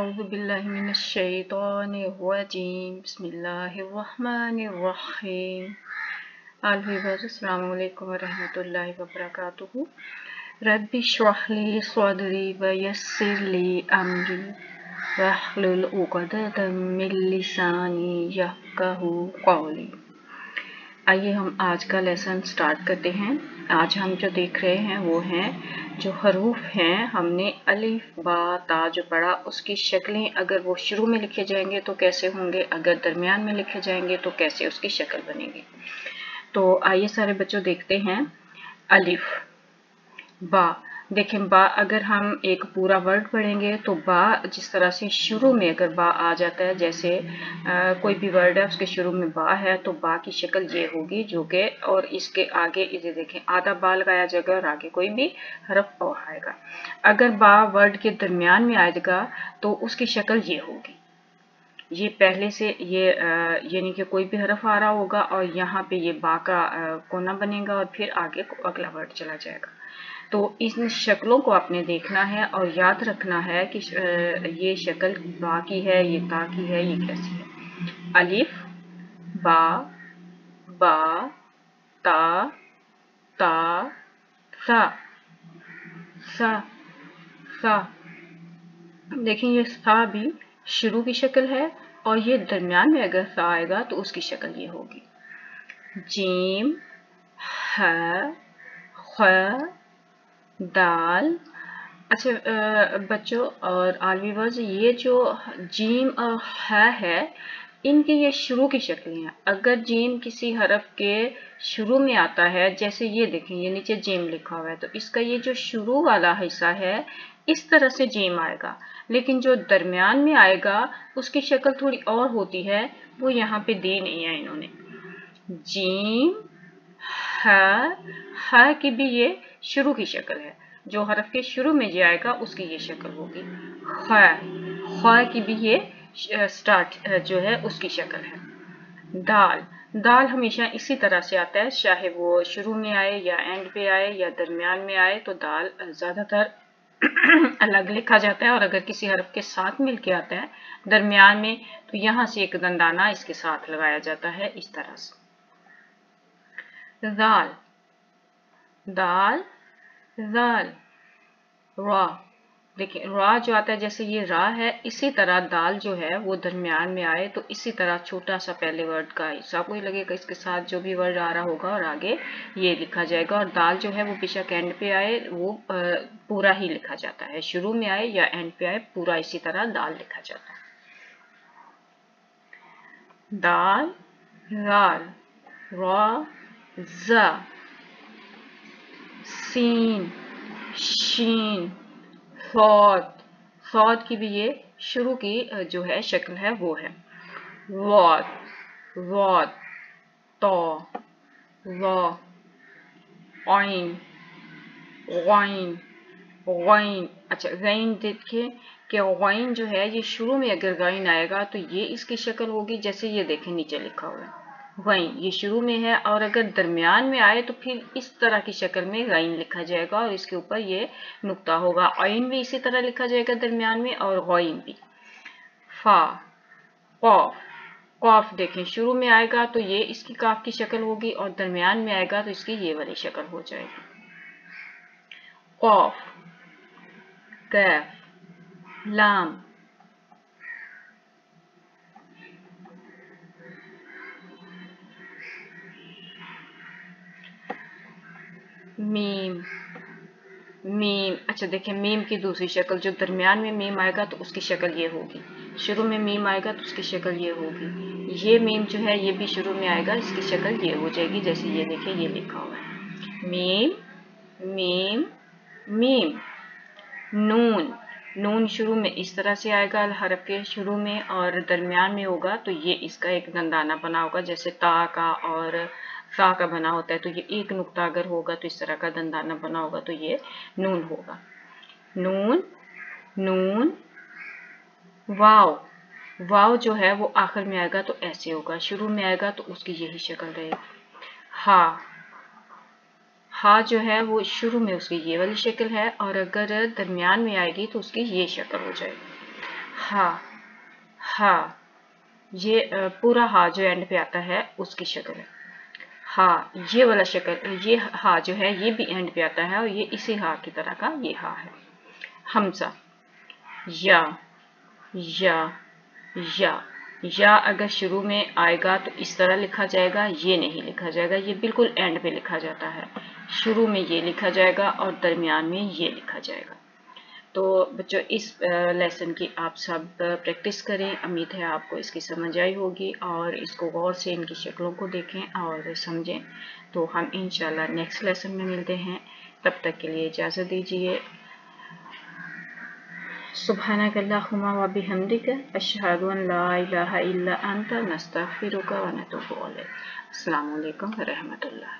أعوذ بالله من الشيطان الرجيم بسم الله الرحمن الرحيم अस्सलाम वालेकुम वरहमतुल्लाहि वबरकातुहू रब्बि इश्रह ली सदरी वयस्सिर ली अमरी वहलुल उक़दतम मिन लिसानी यफ़क़हू क़ौली। आइए हम आज का लेसन स्टार्ट करते हैं। आज हम जो देख रहे हैं वो हैं जो हरूफ हैं। हमने अलिफ बा ता जो पढ़ा उसकी शक्लें अगर वो शुरू में लिखे जाएंगे तो कैसे होंगे, अगर दरमियान में लिखे जाएंगे तो कैसे उसकी शक्ल बनेगी। तो आइए सारे बच्चों देखते हैं। अलिफ बा, देखें बा अगर हम एक पूरा वर्ड पढ़ेंगे तो बा जिस तरह से शुरू में अगर बा आ जाता है, जैसे कोई भी वर्ड है उसके शुरू में बा है तो बा की शक्ल ये होगी जो कि, और इसके आगे इसे देखें आधा बा लगाया जाएगा और आगे कोई भी हरफ और आएगा। अगर बा वर्ड के दरमियान में आएगा तो उसकी शक्ल ये होगी। ये पहले से ये यानी कि कोई भी हरफ आ रहा होगा और यहाँ पे ये बा का कोना बनेगा और फिर आगे अगला वर्ड चला जाएगा। तो इन शक्लों को आपने देखना है और याद रखना है कि ये शक्ल बा की है, ये ता की है, ये कैसी है। अलिफ बा बा ता ता सा सा सा। देखें ये सा भी शुरू की शक्ल है और ये दरमियान में अगर सा आएगा तो उसकी शक्ल ये होगी। जीम ह ख दाल। अच्छा बच्चों और ऑल व्यूअर्स, ये जो जीम और है इनकी ये शुरू की शक्लें हैं। अगर जीम किसी हरफ के शुरू में आता है, जैसे ये देखें ये नीचे जीम लिखा हुआ है, तो इसका ये जो शुरू वाला हिस्सा है इस तरह से जीम आएगा, लेकिन जो दरमियान में आएगा उसकी शक्ल थोड़ी और होती है, वो यहाँ पे दी नहीं है इन्होंने। जीम ह की भी ये शुरू की शक्ल है, जो हरफ के शुरू में जो आएगा उसकी ये शक्ल होगी। ख की भी ये स्टार्ट जो है उसकी शक्ल है। दाल दाल हमेशा इसी तरह से आता है, चाहे वो शुरू में आए या एंड पे आए या दरमियान में आए, तो दाल ज़्यादातर अलग लिखा जाता है। और अगर किसी हरफ के साथ मिलके आता है दरमियान में तो यहाँ से एक दंदाना इसके साथ लगाया जाता है इस तरह से। दाल दाल दाल रा, देखिए रा जो आता है जैसे ये रा है, इसी तरह दाल जो है वो दरमियान में आए तो इसी तरह छोटा सा पहले वर्ड का हिस्सा कोई लगेगा, इसके साथ जो भी वर्ड आ रहा होगा और आगे ये लिखा जाएगा। और दाल जो है वो बेशक एंड पे आए वो पूरा ही लिखा जाता है, शुरू में आए या एंड पे आए पूरा इसी तरह दाल लिखा जाता है। दाल राल रा ज़ा सीन शीन सौद की भी ये शुरू की जो है शक्ल है वो है। वॉद तो वा वाइन वाइन। अच्छा गैन देखिए कि वाइन जो है ये शुरू में अगर गैन आएगा तो ये इसकी शक्ल होगी, जैसे ये देखें नीचे लिखा हुआ है गैन, ये शुरू में है और अगर दरमियान में आए तो फिर इस तरह की शक्ल में गैन लिखा जाएगा और इसके ऊपर ये नुक्ता होगा। आइन भी इसी तरह लिखा जाएगा दरमियान में और गैन भी। फा कॉफ कॉफ देखें शुरू में आएगा तो ये इसकी काफ की शक्ल होगी और दरमियान में आएगा तो इसकी ये वाली शक्ल हो जाएगी। कॉफ कैफ लाम मीम मीम। अच्छा देखें मीम की दूसरी शक्ल, जो दरमियान में मीम आएगा तो उसकी शक्ल ये होगी, शुरू में मीम आएगा तो उसकी शक्ल ये होगी। ये मीम जो है ये भी शुरू में आएगा, इसकी शक्ल ये हो जाएगी, जैसे ये देखें ये लिखा हुआ है मीम मीम मीम। नून नून शुरू में इस तरह से आएगा हरफ के शुरू में और दरमियान में होगा तो ये इसका एक दंदाना बना होगा, जैसे ता का और सा का बना होता है, तो ये एक नुक्ता अगर होगा तो इस तरह का दंदाना बना होगा तो ये नून होगा। नून नून वाव वाव जो है वो आखिर में आएगा तो ऐसे होगा, शुरू में आएगा तो उसकी यही शक्ल रहेगी। हा जो है वो शुरू में उसकी ये वाली शक्ल है और अगर दरमियान में आएगी तो उसकी ये शक्ल हो जाएगी। हा, हा, ये पूरा हा जो एंड पे आता है उसकी शक्ल है। हा, ये वाला शक्ल, ये हा जो है ये भी एंड पे आता है और ये इसी हा की तरह का ये हा है। हमजा, या, या, या अगर शुरू में आएगा तो इस तरह लिखा जाएगा, ये नहीं लिखा जाएगा, ये बिल्कुल एंड पे लिखा जाता है। शुरू में ये लिखा जाएगा और दरमियान में ये लिखा जाएगा। तो बच्चों इस लेसन की आप सब प्रैक्टिस करें। उम्मीद है आपको इसकी समझ आई होगी और इसको गौर से इनकी शक्लों को देखें और समझें। तो हम इंशाल्लाह नेक्स्ट लेसन में मिलते हैं, तब तक के लिए इजाज़त दीजिए। सुब्हानक अल्लाहुम्मा व बिहम्दिक अशहदु अन ला इलाहा इल्ला अंता नस्तगफिरुका व नतूबु इलैक। अस्सलामु अलैकुम व रहमतुल्लाह।